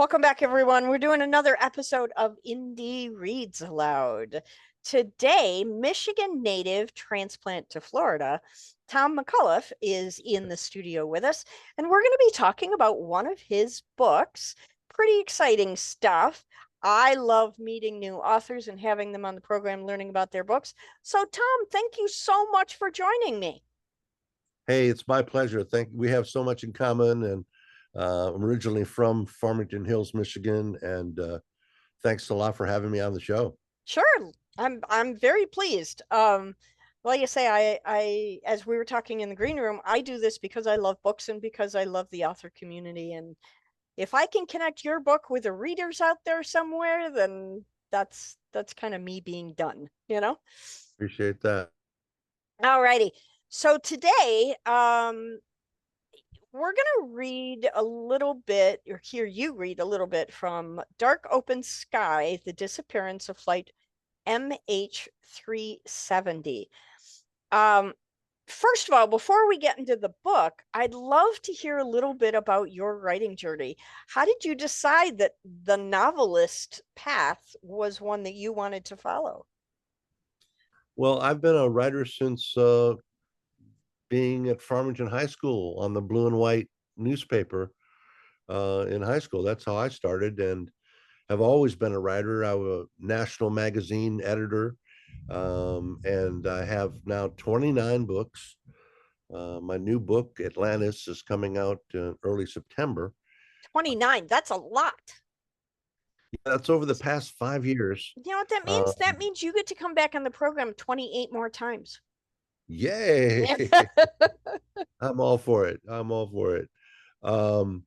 Welcome back, everyone. We're doing another episode of Indie Reads Aloud. Today, Michigan native transplant to Florida, Tom McAuliffe is in the studio with us, and we're going to be talking about one of his books. Pretty exciting stuff. I love meeting new authors and having them on the program, learning about their books. So, Tom, thank you so much for joining me. Hey, it's my pleasure. We have so much in common, and I'm originally from Farmington Hills, Michigan, and thanks a lot for having me on the show. Sure, I'm very pleased. Like I say, I as we were talking in the green room, I do this because I love books and because I love the author community. And if I can connect your book with the readers out there somewhere, then that's kind of me being done, you know? Appreciate that. All righty. So today, we're gonna read a little bit, or hear you read a little bit from Dark Open Sky, The Disappearance of Flight MH370. Um, First of all, before we get into the book, I'd love to hear a little bit about your writing journey. How did you decide that the novelist path was one that you wanted to follow? Well, I've been a writer since being at Farmington High School on the blue and white newspaper in high school. That's how I started, and have always been a writer. I was a national magazine editor, and I have now 29 books. My new book, Atlantis, is coming out early September. 29, that's a lot. That's over the past 5 years. You know what that Uh, means? That means you get to come back on the program 28 more times. Yay! I'm all for it. I'm all for it. Um,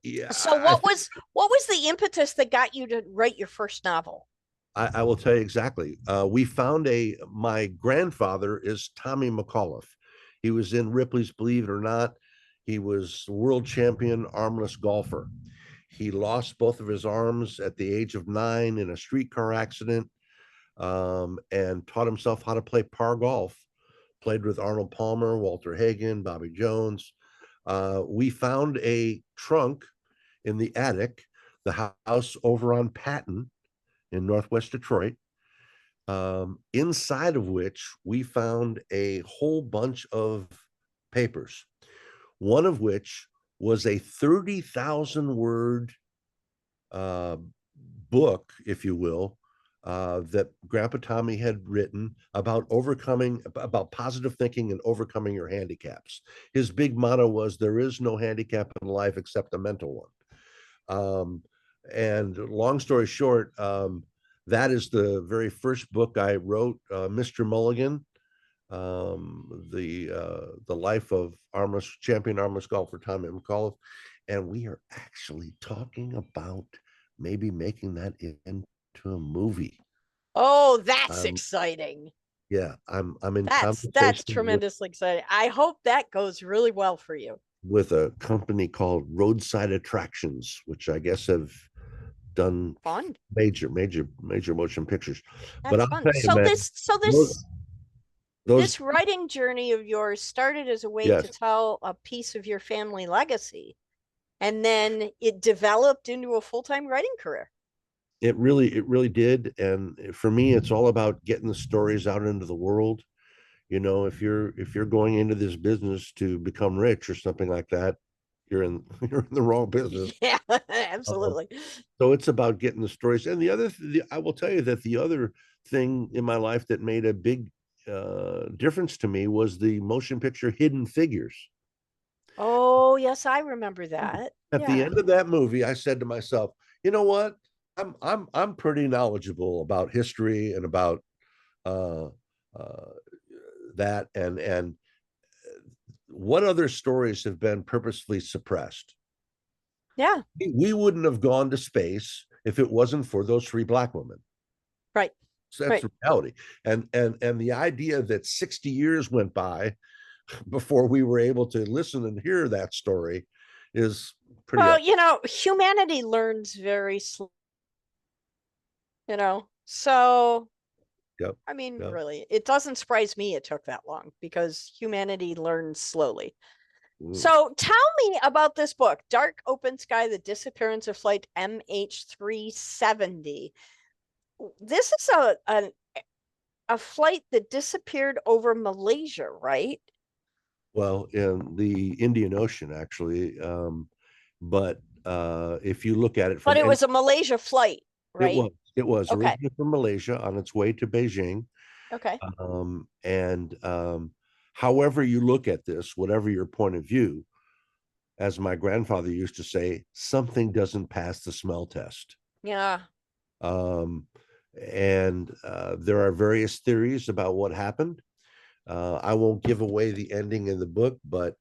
yeah, So what was the impetus that got you to write your first novel? I will tell you exactly. We found my grandfather is Tommy McAuliffe. He was in Ripley's Believe It or Not. He was world champion armless golfer. He lost both of his arms at the age of 9 in a streetcar accident, and taught himself how to play par golf. Played with Arnold Palmer, Walter Hagen, Bobby Jones. We found a trunk in the attic, the house over on Patton in Northwest Detroit, inside of which we found a whole bunch of papers, one of which was a 30,000 word uh, book, if you will, that Grandpa Tommy had written about positive thinking and overcoming your handicaps. His big motto was, "There is no handicap in life except a mental one." And long story short, that is the very first book I wrote, Mr. Mulligan, the life of champion armless golfer Tommy McAuliffe, and we are actually talking about maybe making that into a movie. Oh, that's Um, exciting. yeah, I'm in That's conversation tremendously exciting. I hope that goes really well for you. with a company called Roadside Attractions, which I guess have done Fun. major motion pictures. But That's I'll fun. tell you, So man, this so those, this those this writing journey of yours started as a way to yes, tell a piece of your family legacy, and then it developed into a full-time writing career. it really did. And for me, it's all about getting the stories out into the world. If you're going into this business to become rich or something like that, you're in you're in the wrong business. Yeah, Uh, absolutely. so it's about getting the stories. And I will tell you that the other thing in my life that made a big difference to me was the motion picture Hidden Figures. Oh, yes, I remember that. At the Yeah. end of that movie, I said to myself, you know what? I'm pretty knowledgeable about history and about uh, uh, that, and what other stories have been purposefully suppressed. Yeah, We wouldn't have gone to space if it wasn't for those 3 Black women. right. So that's Right. the reality. And the idea that 60 years went by before we were able to listen and hear that story is pretty Well, up. humanity learns very slow, So, Yep. I mean, Yep. really, it doesn't surprise me it took that long because humanity learns slowly. So tell me about this book, Dark Open Sky, The Disappearance of Flight MH370. This is a flight that disappeared over Malaysia, right? Well, in the Indian Ocean, actually. But if you look at it But from it any, was a Malaysia flight, it right? was it was Okay. originally from Malaysia on its way to Beijing. Okay. And however you look at this, whatever your point of view, as my grandfather used to say, something doesn't pass the smell test. Yeah. Um, and there are various theories about what happened. I won't give away the ending in the book, but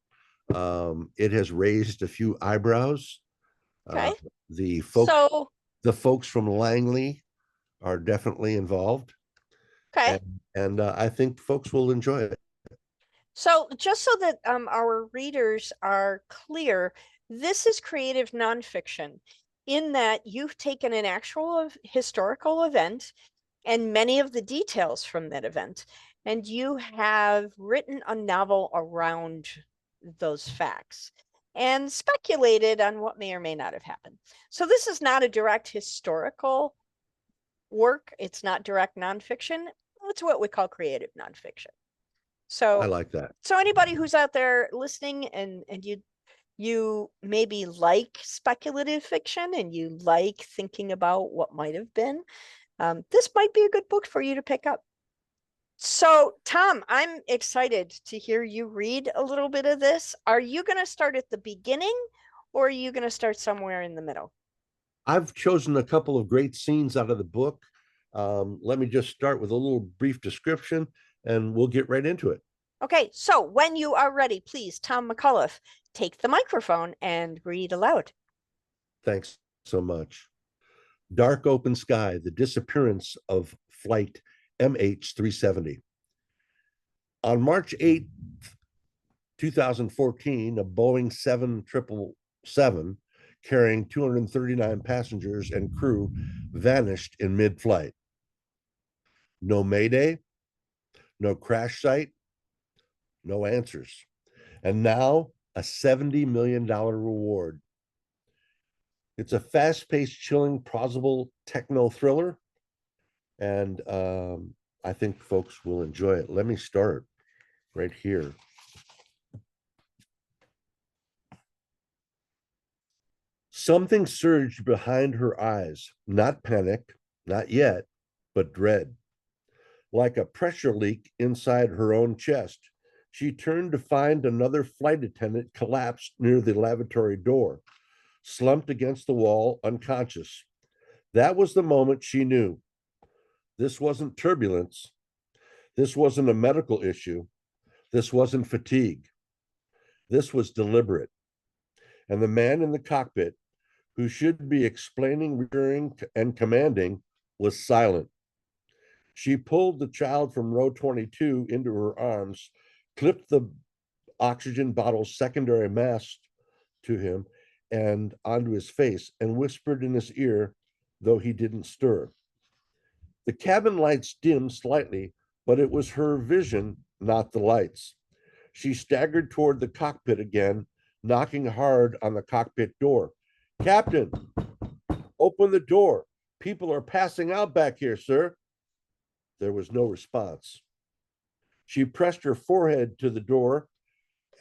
it has raised a few eyebrows. Uh, Okay. the folks, So, the folks from Langley are definitely involved, okay. and I think folks will enjoy it. So, just so that our readers are clear, this is creative nonfiction in that you've taken an actual historical event and many of the details from that event, and you have written a novel around those facts and speculated on what may or may not have happened. So, this is not a direct historical work, it's not direct nonfiction. It's what we call creative nonfiction. I So, like that. so anybody who's out there listening and you maybe like speculative fiction and you like thinking about what might have been, this might be a good book for you to pick up. So, Tom, I'm excited to hear you read a little bit of this. Are you going to start at the beginning or are you going to start somewhere in the middle? I've chosen a couple of great scenes out of the book. Let me just start with a little brief description, and we'll get right into it. Okay, so when you are ready, please, Tom McAuliffe, take the microphone and read aloud. Thanks so much. Dark Open Sky, The Disappearance of Flight MH370. On March 8th, 2014, a Boeing 777 carrying 239 passengers and crew vanished in mid flight. No mayday, no crash site, no answers. And now a $70 million reward. It's a fast paced, chilling, plausible techno thriller. And I think folks will enjoy it. Let me start right here. Something surged behind her eyes, not panic, not yet, but dread. Like a pressure leak inside her own chest, she turned to find another flight attendant collapsed near the lavatory door, slumped against the wall, unconscious. That was the moment she knew. This wasn't turbulence. This wasn't a medical issue. This wasn't fatigue. This was deliberate. And the man in the cockpit, who should be explaining, reassuring, and commanding, was silent. She pulled the child from row 22 into her arms, clipped the oxygen bottle's secondary mask to him and onto his face, and whispered in his ear, though he didn't stir. The cabin lights dimmed slightly, but it was her vision, not the lights. She staggered toward the cockpit again, knocking hard on the cockpit door. Captain, open the door. People are passing out back here, sir. There was no response. She pressed her forehead to the door,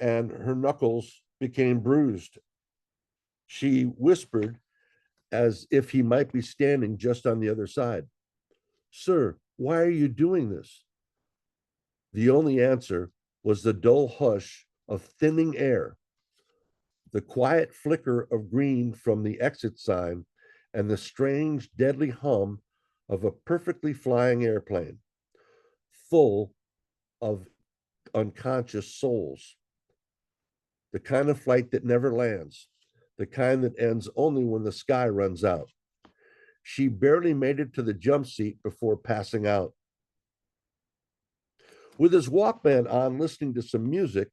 and her knuckles became bruised. She whispered, as if he might be standing just on the other side, Sir, why are you doing this? The only answer was the dull hush of thinning air, the quiet flicker of green from the exit sign, and the strange, deadly hum of a perfectly flying airplane, full of unconscious souls. The kind of flight that never lands, the kind that ends only when the sky runs out. She barely made it to the jump seat before passing out. With his Walkman on, listening to some music,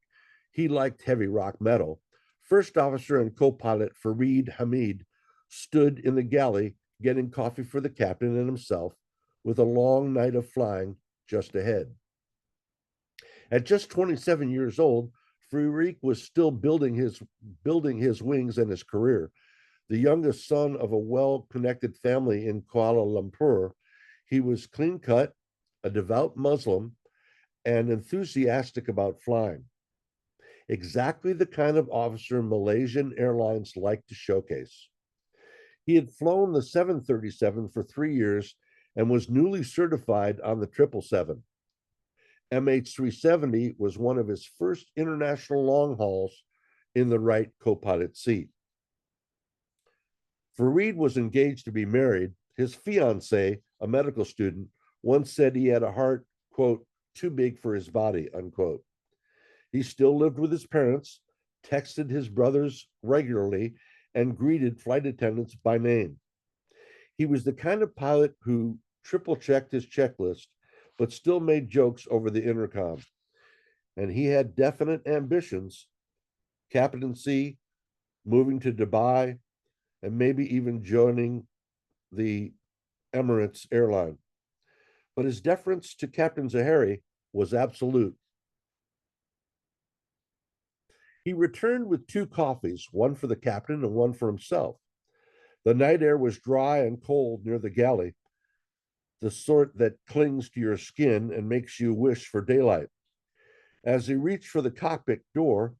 he liked heavy rock metal. First officer and co pilot Fareed Hamid stood in the galley getting coffee for the captain and himself, with a long night of flying just ahead. At just 27 years old, Farouk was still building his wings and his career. The youngest son of a well-connected family in Kuala Lumpur, he was clean-cut, a devout Muslim, and enthusiastic about flying. Exactly the kind of officer Malaysian Airlines liked to showcase. He had flown the 737 for 3 years and was newly certified on the 777. MH370 was one of his first international long hauls in the right co-pilot seat. Fareed was engaged to be married. His fiancée, a medical student, once said he had a heart, quote, too big for his body, unquote. He still lived with his parents, texted his brothers regularly, and greeted flight attendants by name. He was the kind of pilot who triple checked his checklist, but still made jokes over the intercom. And he had definite ambitions, captaincy, moving to Dubai, and maybe even joining the Emirates airline. But his deference to Captain Zaharie was absolute. He returned with 2 coffees, one for the captain and one for himself. The night air was dry and cold near the galley, the sort that clings to your skin and makes you wish for daylight. As he reached for the cockpit door,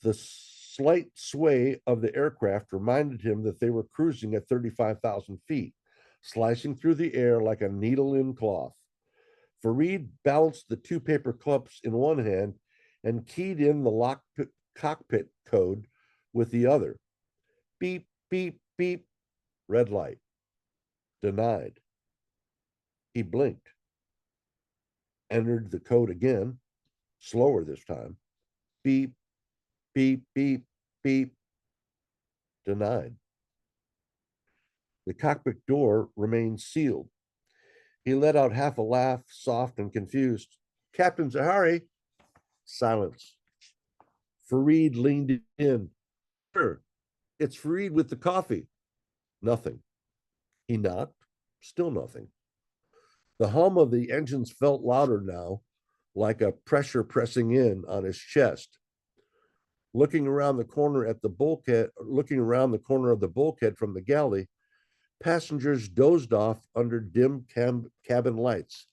the slight sway of the aircraft reminded him that they were cruising at 35,000 feet, slicing through the air like a needle in cloth. Fareed balanced the 2 paper clips in one hand and keyed in the cockpit code with the other. Beep, beep, beep, red light. Denied. He blinked, entered the code again, slower this time. Beep, beep, beep, beep. Denied. The cockpit door remained sealed. He let out half a laugh, soft and confused. Captain Zaharie. Silence. Fareed leaned in. Sure, it's Fareed with the coffee. Nothing. He knocked. Still nothing. The hum of the engines felt louder now, like a pressure pressing in on his chest. Looking around the corner of the bulkhead from the galley, passengers dozed off under dim cabin lights.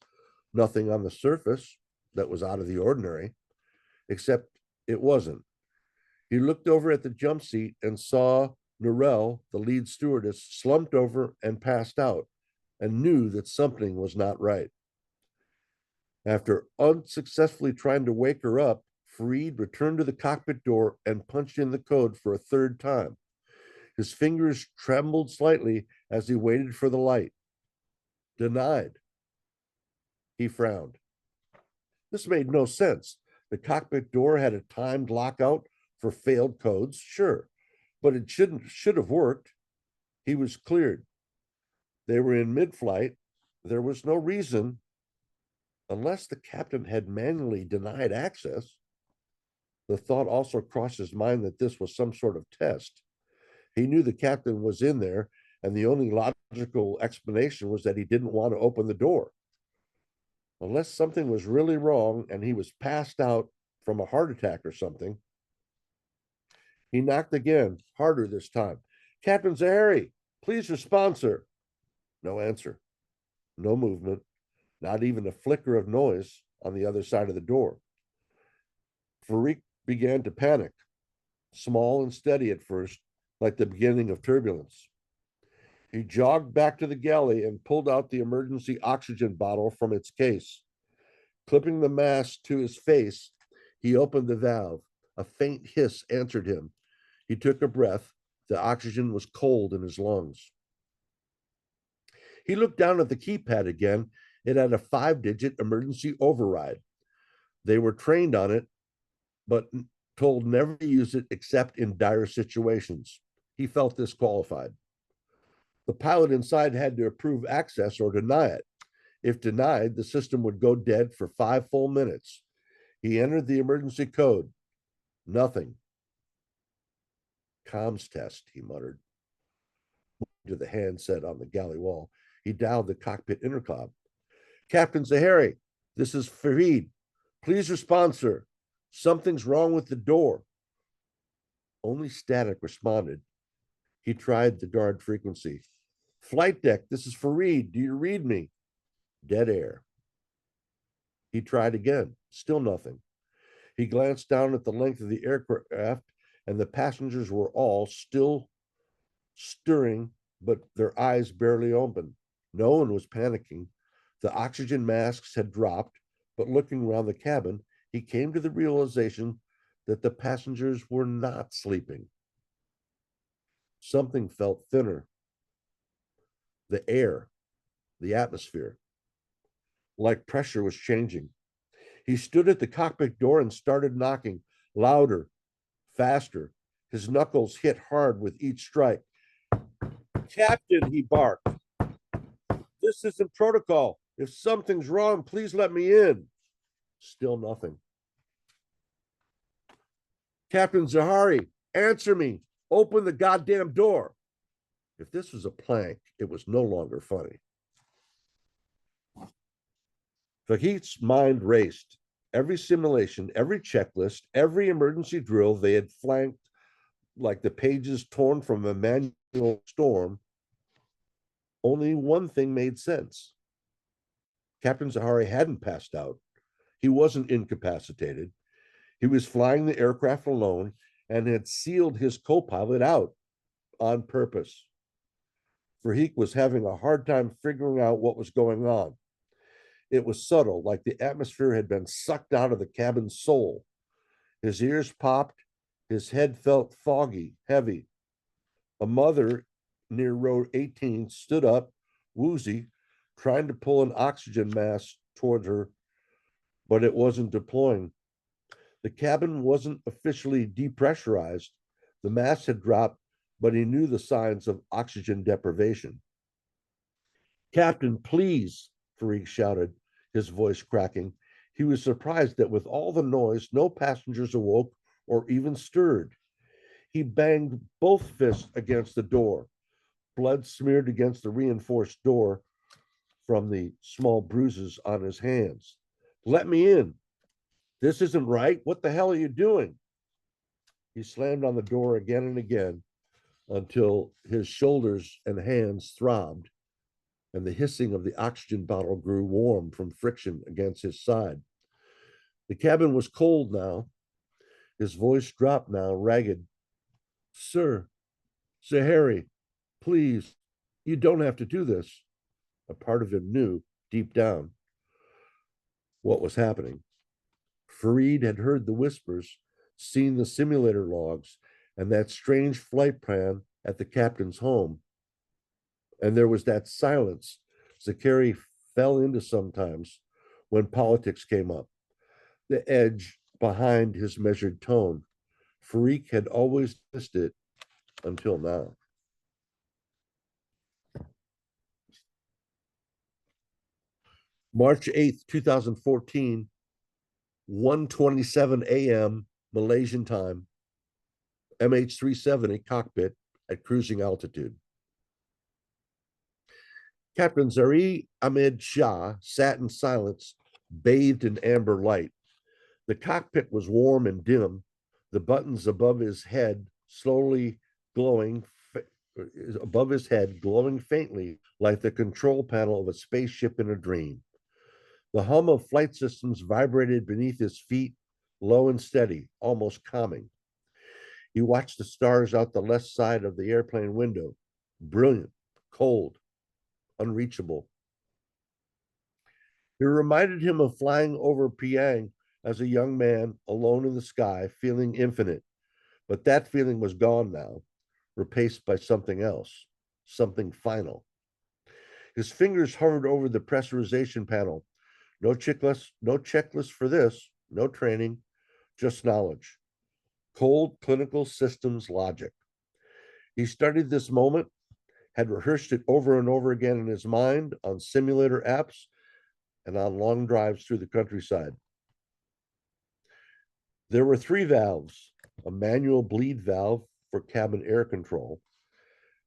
Nothing on the surface that was out of the ordinary, except it wasn't. He looked over at the jump seat and saw Narelle, the lead stewardess, slumped over and passed out, and knew that something was not right. After unsuccessfully trying to wake her up, Fareed returned to the cockpit door and punched in the code for a 3rd time. His fingers trembled slightly as he waited for the light. Denied. He frowned. This made no sense. The cockpit door had a timed lockout for failed codes, sure, but it should have worked. He was cleared. They were in mid-flight. There was no reason, unless the captain had manually denied access. The thought also crossed his mind that this was some sort of test. He knew the captain was in there, and the only logical explanation was that he didn't want to open the door. Unless something was really wrong and he was passed out from a heart attack or something. He knocked again, harder this time. Captain Zaharie, please respond, sir. No answer. No movement. Not even a flicker of noise on the other side of the door. Fareed began to panic, small and steady at first, like the beginning of turbulence. He jogged back to the galley and pulled out the emergency oxygen bottle from its case. Clipping the mask to his face, he opened the valve. A faint hiss answered him. He took a breath. The oxygen was cold in his lungs. He looked down at the keypad again. It had a 5-digit emergency override. They were trained on it, but told never to use it except in dire situations. He felt disqualified. The pilot inside had to approve access or deny it. If denied, the system would go dead for 5 full minutes. He entered the emergency code. Nothing. Comms test, he muttered. To the handset on the galley wall, he dialed the cockpit intercom. Captain Zaharie, this is Fareed. Please respond, sir. Something's wrong with the door. Only static responded. He tried the guard frequency. Flight deck, this is Fareed. Do you read me? Dead air. He tried again. Still nothing. He glanced down at the length of the aircraft, and the passengers were all still stirring, but their eyes barely open. No one was panicking. The oxygen masks had dropped, but looking around the cabin, he came to the realization that the passengers were not sleeping. Something felt thinner. The air, the atmosphere, like pressure was changing. He stood at the cockpit door and started knocking, louder, faster. His knuckles hit hard with each strike. Captain, he barked. This isn't protocol. If something's wrong, please let me in. Still nothing. Captain Zaharie, answer me. Open the goddamn door. If this was a plank, it was no longer funny. Fahit's mind raced. Every simulation, every checklist, every emergency drill they had flanked like the pages torn from a manual storm. Only one thing made sense. Captain Zaharie hadn't passed out. He wasn't incapacitated. He was flying the aircraft alone and had sealed his co-pilot out on purpose. Fahit was having a hard time figuring out what was going on. It was subtle, like the atmosphere had been sucked out of the cabin's soul. His ears popped. His head felt foggy, heavy. A mother near row 18 stood up, woozy, trying to pull an oxygen mask toward her, but it wasn't deploying. The cabin wasn't officially depressurized. The mask had dropped, but he knew the signs of oxygen deprivation. Captain, please, Fareed shouted, his voice cracking. He was surprised that with all the noise, no passengers awoke or even stirred. He banged both fists against the door. Blood smeared against the reinforced door from the small bruises on his hands. Let me in. This isn't right. What the hell are you doing? He slammed on the door again and again until his shoulders and hands throbbed, and the hissing of the oxygen bottle grew warm from friction against his side. The cabin was cold now. His voice dropped now, ragged. Sir, Zaharie, please, you don't have to do this. A part of him knew deep down what was happening. Fareed had heard the whispers, seen the simulator logs, and that strange flight plan at the captain's home. And there was that silence Zaharie fell into sometimes when politics came up, the edge behind his measured tone. Fareed had always missed it until now. March 8th, 2014, 1:27 a.m. Malaysian time, MH370 cockpit at cruising altitude. Captain Zaharie Shah sat in silence, bathed in amber light. The cockpit was warm and dim, the buttons above his head slowly glowing, glowing faintly like the control panel of a spaceship in a dream. The hum of flight systems vibrated beneath his feet, low and steady, almost calming. He watched the stars out the left side of the airplane window, brilliant, cold, unreachable. It reminded him of flying over Pyongyang as a young man, alone in the sky, feeling infinite. But that feeling was gone now, replaced by something else, something final. His fingers hovered over the pressurization panel. No checklist for this, no training, just knowledge. Cold clinical systems logic. He studied this moment, had rehearsed it over and over again in his mind on simulator apps and on long drives through the countryside. There were 3 valves, a manual bleed valve for cabin air control,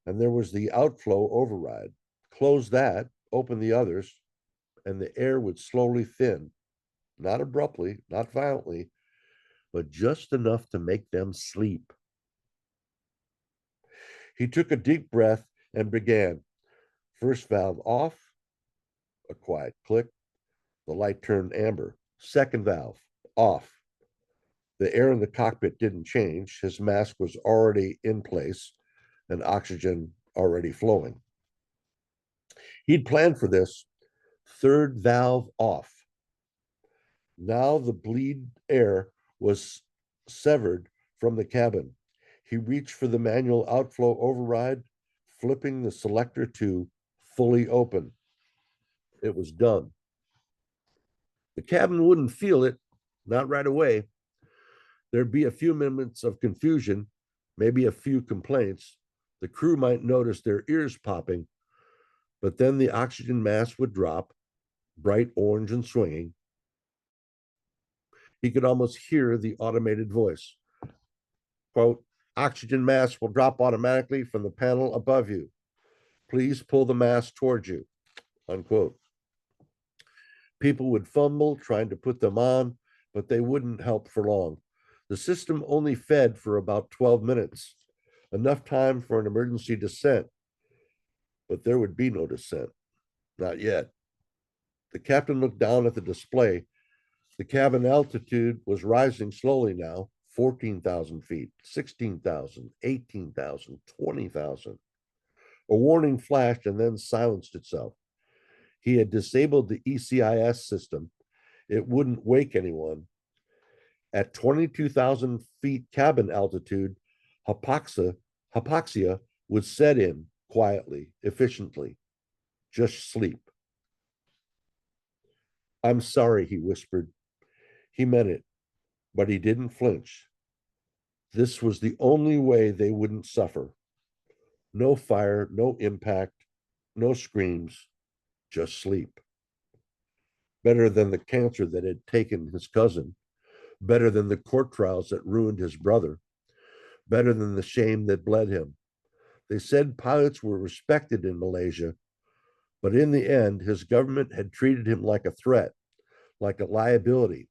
and there was the outflow override. Close that, open the others, and the air would slowly thin, not abruptly, not violently, but just enough to make them sleep. He took a deep breath and began. First valve off, a quiet click. The light turned amber. Second valve off. The air in the cockpit didn't change. His mask was already in place and oxygen already flowing. He'd planned for this. Third valve off. Now the bleed air was severed from the cabin. He reached for the manual outflow override, flipping the selector to fully open. It was done. The cabin wouldn't feel it, not right away. There'd be a few minutes of confusion, maybe a few complaints. The crew might notice their ears popping, but then the oxygen mask would drop, bright orange and swinging. He could almost hear the automated voice. Quote, oxygen mask will drop automatically from the panel above you. Please pull the mask towards you, unquote. People would fumble trying to put them on, but they wouldn't help for long. The system only fed for about 12 minutes, enough time for an emergency descent, but there would be no descent, not yet. The captain looked down at the display. The cabin altitude was rising slowly now, 14,000 feet, 16,000, 18,000, 20,000. A warning flashed and then silenced itself. He had disabled the ECIS system. It wouldn't wake anyone. At 22,000 feet cabin altitude, hypoxia would set in quietly, efficiently. Just sleep. I'm sorry, he whispered. He meant it, but he didn't flinch. This was the only way they wouldn't suffer. No fire, no impact, no screams, just sleep. Better than the cancer that had taken his cousin, better than the court trials that ruined his brother, better than the shame that bled him. They said pilots were respected in Malaysia, but in the end, his government had treated him like a threat, like a liability,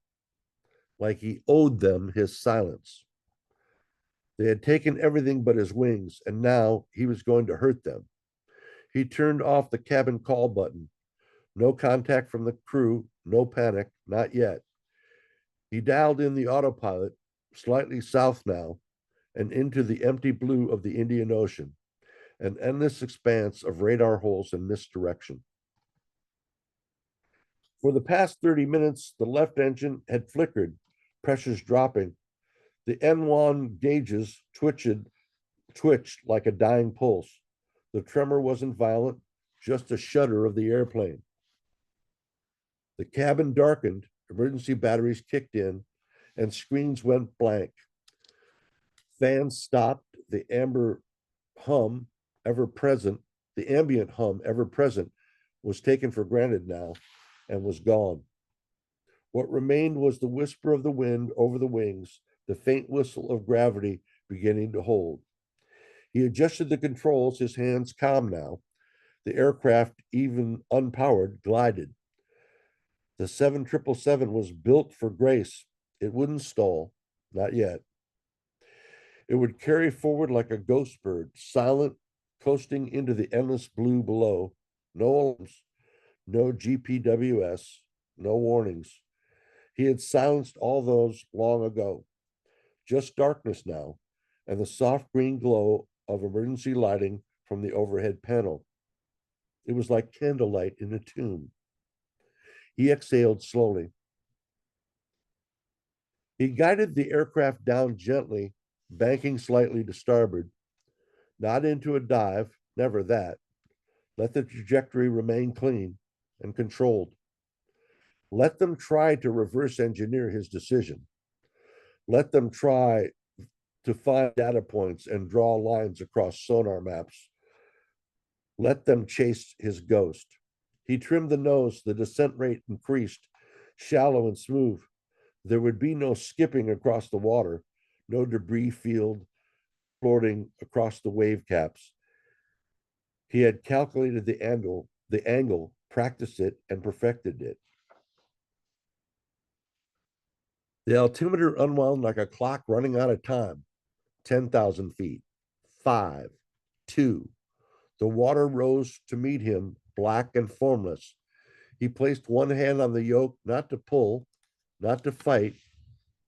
like he owed them his silence. They had taken everything but his wings, and now he was going to hurt them. He turned off the cabin call button. No contact from the crew, no panic, not yet. He dialed in the autopilot, slightly south now, and into the empty blue of the Indian Ocean, an endless expanse of radar holes in misdirection. For the past 30 minutes, the left engine had flickered, pressures dropping. The N1 gauges twitched like a dying pulse. The tremor wasn't violent, just a shudder of the airplane. The cabin darkened, emergency batteries kicked in, and screens went blank. Fans stopped, the ambient hum, ever present, was taken for granted now and was gone. What remained was the whisper of the wind over the wings, the faint whistle of gravity beginning to hold. He adjusted the controls, his hands calm now. The aircraft, even unpowered, glided. The 7777 was built for grace. It wouldn't stall, not yet. It would carry forward like a ghost bird, silent, coasting into the endless blue below. No alarms, no GPWS, no warnings. He had silenced all those long ago. Just darkness now, and the soft green glow of emergency lighting from the overhead panel. It was like candlelight in a tomb. He exhaled slowly. He guided the aircraft down gently, banking slightly to starboard. Not into a dive, never that. Let the trajectory remain clean and controlled. Let them try to reverse engineer his decision. Let them try to find data points and draw lines across sonar maps. Let them chase his ghost. He trimmed the nose, the descent rate increased, shallow and smooth. There would be no skipping across the water, no debris field floating across the wave caps. He had calculated the angle, practiced it, and perfected it. The altimeter unwound like a clock running out of time. 10,000 feet. 5, 2. The water rose to meet him, black and formless. He placed one hand on the yoke, not to pull, not to fight,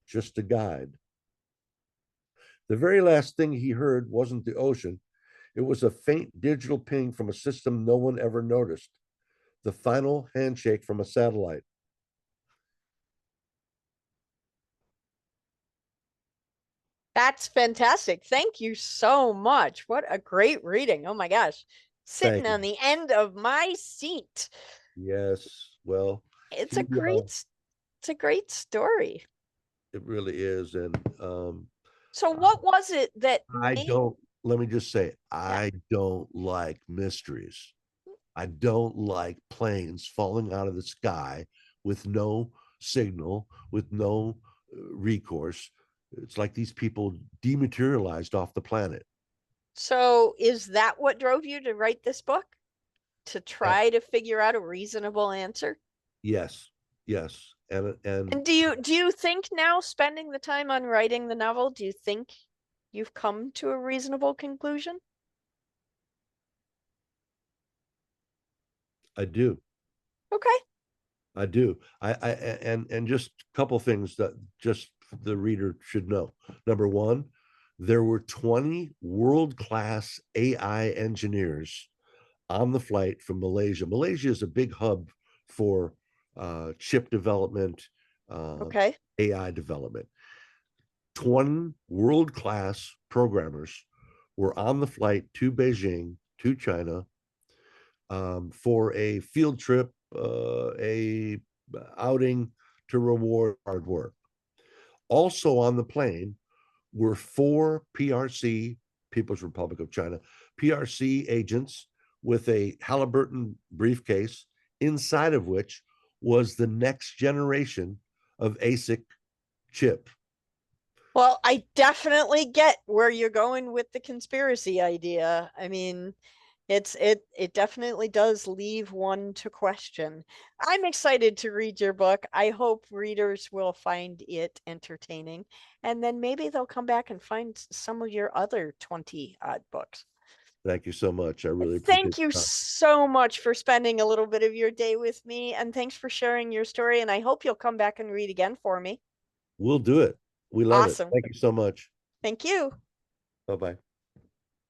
just to guide. The very last thing he heard wasn't the ocean. It was a faint digital ping from a system no one ever noticed. The final handshake from a satellite. That's fantastic. Thank you so much. What a great reading. Oh my gosh. Thank Sitting you. on the end of my seat. Yes. Well, It's he, a great it's a great story. it really is. And So what was it that I made don't, let me just say, yeah. I don't like mysteries. I don't like planes falling out of the sky with no signal, with no recourse. It's like these people dematerialized off the planet. So is that what drove you to write this book? To Uh, try to figure out a reasonable answer? yes, yes, and And do you think now, spending the time on writing the novel, do you think you've come to a reasonable conclusion? I do. Okay. I do. And just a couple things that just the reader should know. Number one, there were 20 world-class AI engineers on the flight from Malaysia. Malaysia is a big hub for chip development, uh, Okay. AI development. 20 world-class programmers were on the flight to Beijing, to China, for a field trip, a outing to reward hard work. Also on the plane were 4 PRC, People's Republic of China, PRC agents with a Halliburton briefcase, inside of which was the next generation of ASIC chip. Well, I definitely get where you're going with the conspiracy idea. I mean, it definitely does leave one to question. I'm excited to read your book. I hope readers will find it entertaining, and then maybe they'll come back and find some of your other 20 odd books. Thank you so much. I really appreciate Thank you it. so much for spending a little bit of your day with me, and thanks for sharing your story. And I hope you'll come back and read again for me. We'll do it. We love it. Awesome. Thank you so much. Thank you. Bye bye.